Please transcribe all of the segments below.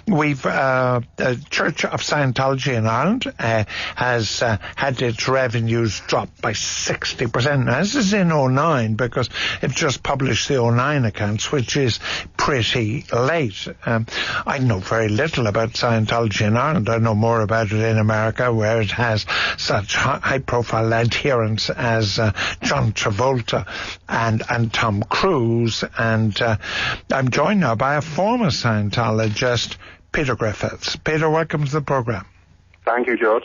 the Church of Scientology in Ireland has had its revenues dropped by 60%. Now, this is in 2009 because it just published the 2009 accounts, which is pretty late. I know very little about Scientology in Ireland. I know more about it in America, where it has such high-profile adherents as John Travolta and Tom Cruise. And I'm joined now by a former Scientologist, Peter Griffiths. Peter, welcome to the program. Thank you, George.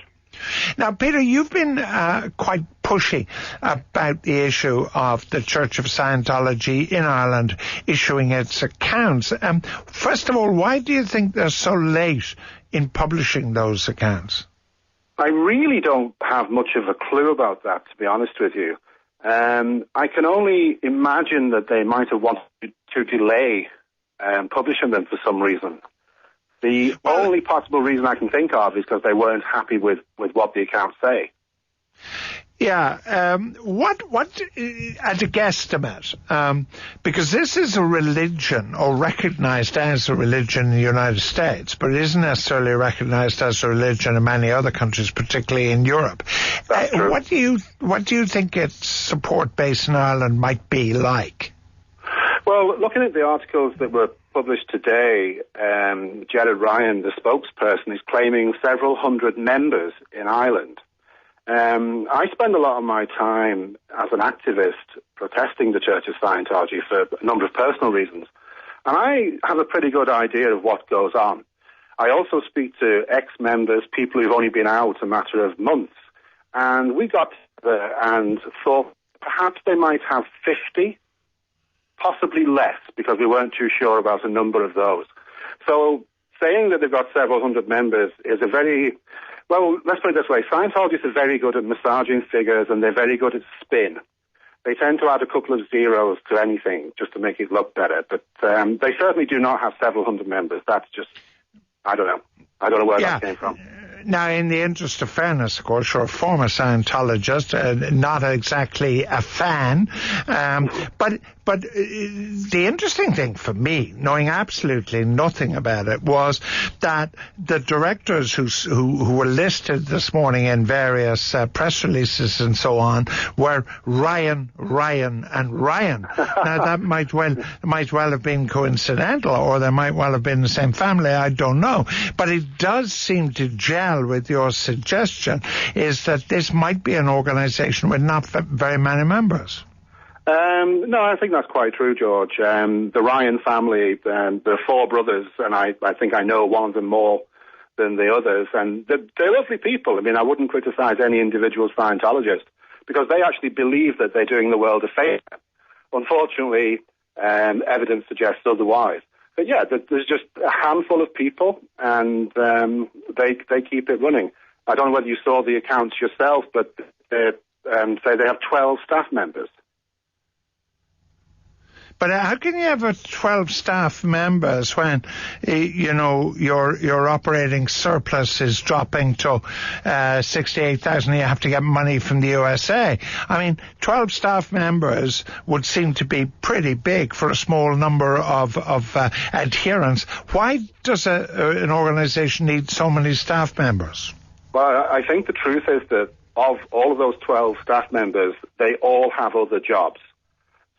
Now, Peter, you've been quite pushy about the issue of the Church of Scientology in Ireland issuing its accounts. First of all, why do you think they're so late in publishing those accounts? I really don't have much of a clue about that, to be honest with you. I can only imagine that they might have wanted to delay publishing them for some reason. The only possible reason I can think of is because they weren't happy with what the accounts say. Yeah. What at a guesstimate, because this is a religion, or recognized as a religion in the United States, but it isn't necessarily recognized as a religion in many other countries, particularly in Europe. That's true. What do you think its support base in Ireland might be like? Well, looking at the articles that were published today, Jared Ryan, the spokesperson, is claiming several hundred members in Ireland. I spend a lot of my time as an activist protesting the Church of Scientology for a number of personal reasons. And I have a pretty good idea of what goes on. I also speak to ex-members, people who've only been out a matter of months. And we got together and thought perhaps they might have 50, possibly less, because we weren't too sure about a number of those. So saying that they've got several hundred members is a very... Well, let's put it this way. Scientologists are very good at massaging figures, and they're very good at spin. They tend to add a couple of zeros to anything just to make it look better. But they certainly do not have several hundred members. That's just, I don't know. I don't know where that came from. Now, in the interest of fairness, of course, you're a former Scientologist, not exactly a fan, but the interesting thing for me, knowing absolutely nothing about it, was that the directors who were listed this morning in various press releases and so on were Ryan, and Ryan. Now, that might well have been coincidental, or they might well have been the same family. I don't know, but it does seem to gel with your suggestion, is that this might be an organization with not very many members. No, I think that's quite true, George. The Ryan family, there are four brothers, and I think I know one of them more than the others, and they're lovely people. I mean, I wouldn't criticize any individual Scientologist, because they actually believe that they're doing the world a favor. Unfortunately, evidence suggests otherwise. But yeah, there's just a handful of people, and they keep it running. I don't know whether you saw the accounts yourself, but they say they have 12 staff members. But how can you have 12 staff members when, your operating surplus is dropping to 68,000? You have to get money from the USA. I mean, 12 staff members would seem to be pretty big for a small number of adherents. Why does an organization need so many staff members? Well, I think the truth is that of all of those 12 staff members, they all have other jobs.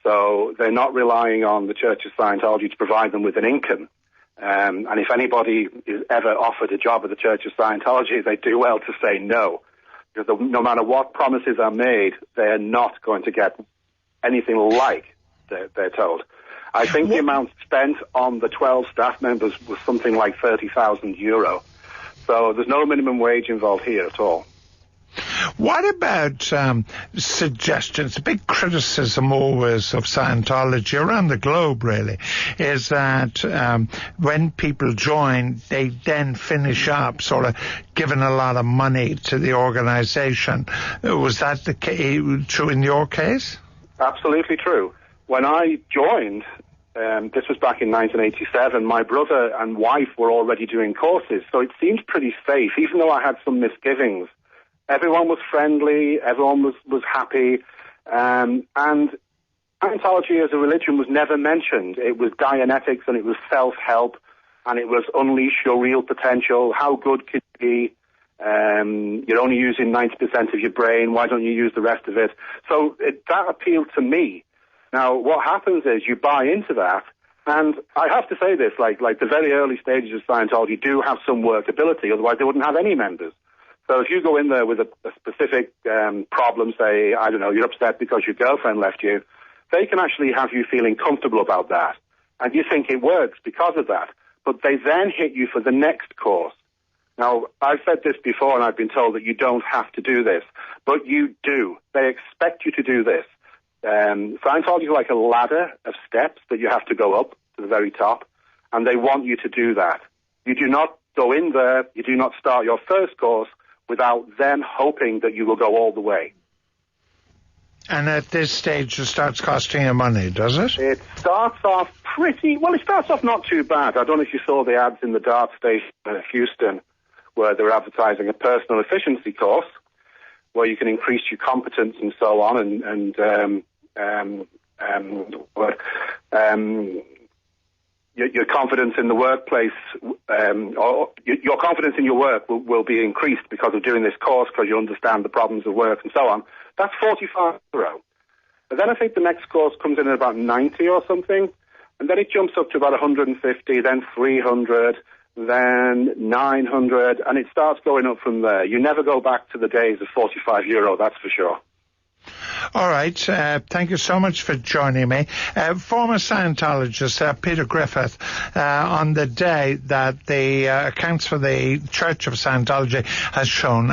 So they're not relying on the Church of Scientology to provide them with an income. And if anybody is ever offered a job at the Church of Scientology, they do well to say no. Because no matter what promises are made, they're not going to get anything like they're told. I think the amount spent on the 12 staff members was something like €30,000. So there's no minimum wage involved here at all. What about suggestions? A big criticism always of Scientology around the globe, really, is that when people join, they then finish up sort of giving a lot of money to the organization. Was that true in your case? Absolutely true. When I joined, this was back in 1987, my brother and wife were already doing courses, so it seemed pretty safe, even though I had some misgivings. Everyone was friendly, everyone was happy, and Scientology as a religion was never mentioned. It was Dianetics and it was self-help, and it was unleash your real potential. How good could you be? You're only using 90% of your brain. Why don't you use the rest of it? So that appealed to me. Now, what happens is you buy into that, and I have to say this, like the very early stages of Scientology do have some workability, otherwise they wouldn't have any members. So if you go in there with a specific problem, say, I don't know, you're upset because your girlfriend left you, they can actually have you feeling comfortable about that. And you think it works because of that. But they then hit you for the next course. Now, I've said this before, and I've been told that you don't have to do this, but you do. They expect you to do this. Scientology is like a ladder of steps that you have to go up to the very top, and they want you to do that. You do not go in there, you do not start your first course without then hoping that you will go all the way. And at this stage, it starts costing you money, does it? It starts off it starts off not too bad. I don't know if you saw the ads in the Dart station in Houston, where they're advertising a personal efficiency course, where you can increase your competence and so on, your confidence in the workplace, or your confidence in your work will be increased because of doing this course, because you understand the problems of work and so on. That's €45. But then I think the next course comes in at about 90 or something, and then it jumps up to about 150, then 300, then 900, and it starts going up from there. You never go back to the days of €45, that's for sure. All right. Thank you so much for joining me. Former Scientologist Peter Griffiths, on the day that the accounts for the Church of Scientology has shown